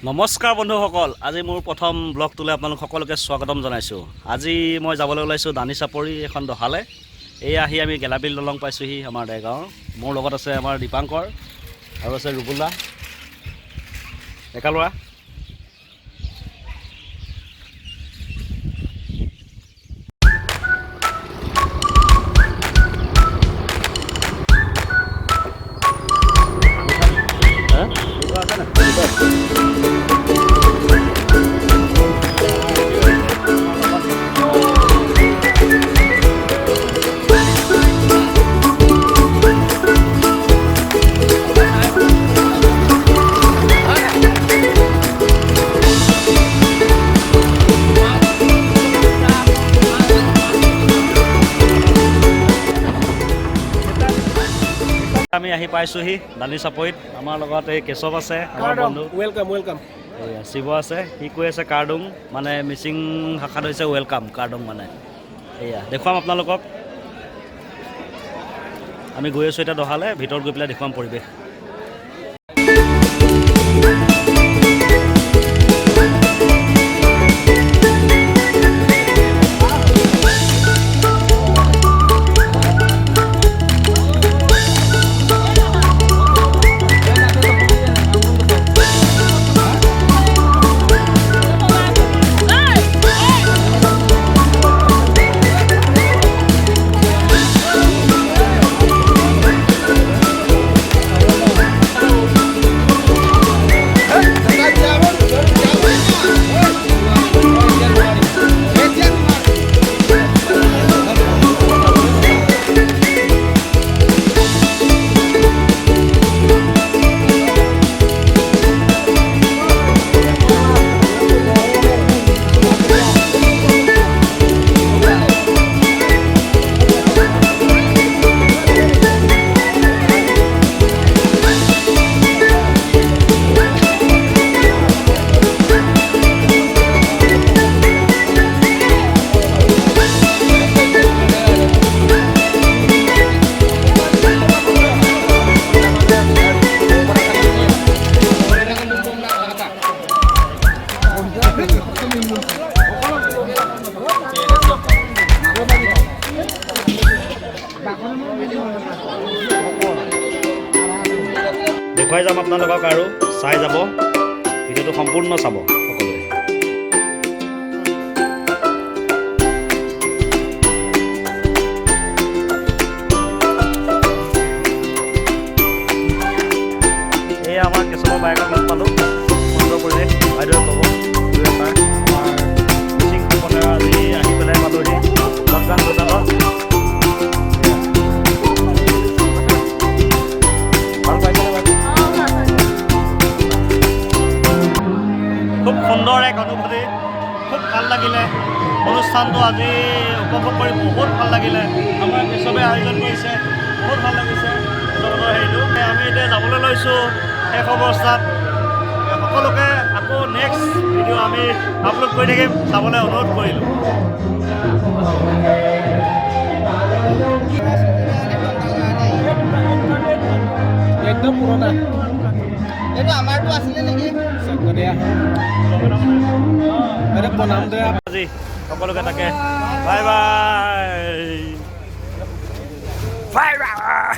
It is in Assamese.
নমস্কাৰ বন্ধুসকল, আজি মোৰ প্ৰথম ব্লগটোলৈ আপোনালোক সকলোকে স্বাগতম জনাইছোঁ। আজি মই যাবলৈ ওলাইছোঁ দানি চাপৰি এখন দহালে। এই আহি আমি গেলাবিল দলং পাইছোঁহি আমাৰ দেৰগাঁৱৰ। মোৰ লগত আছে আমাৰ দীপাংকৰ আৰু আছে ৰুবুলা ডেকা ল'ৰা। আমি আহি পাইছোঁহি দানি চাপৰিত। আমাৰ লগত এই কেশৱ আছে, আমাৰ বন্ধু। ৱেলকাম। এয়া শিৱ আছে, সি কৈ আছে কাৰ্ডুং, মানে মিচিং ভাষাত হৈছে ৱেলকাম। কাৰ্ডুং মানে এয়া দেখুৱাম আপোনালোকক। আমি গৈ আছোঁ এতিয়া দহালে, ভিতৰত গৈ পেলাই দেখুৱাম পৰিৱেশ। দেখুৱাই যাম আপোনালোকক আৰু চাই যাব, ভিডিঅ'টো সম্পূৰ্ণ চাব সকলোৱে। এয়া আমাৰ কেশৱ বাইকক লগ পালোঁ, সুন্দৰ পৰিৱেশ। বাইদেৱে ক'ব আমাৰ মিচিং পথাৰ আজি আহি পেলাই পালোঁহি লকডাউন বজাৰত। খুব সুন্দৰ এক অনুভূতি, খুব ভাল লাগিলে অনুষ্ঠানটো আজি উপভোগ কৰি বহুত ভাল লাগিলে। আমাৰ কেশৱে আয়োজন কৰিছে, বহুত ভাল লাগিছে হেৰিটো। আমি এতিয়া যাবলৈ লৈছোঁ শেষ অৱস্থাত। সকলোকে আকৌ নেক্সট ভিডিঅ' আমি আপলোড কৰি থাকিম, চাবলৈ অনুৰোধ কৰিলোঁ। একদম পুৰণা এইটো আমাৰটো আছিলে নেকি? বনাম দে আজি সকলোকে তাকে বাই বাই। Bye bye.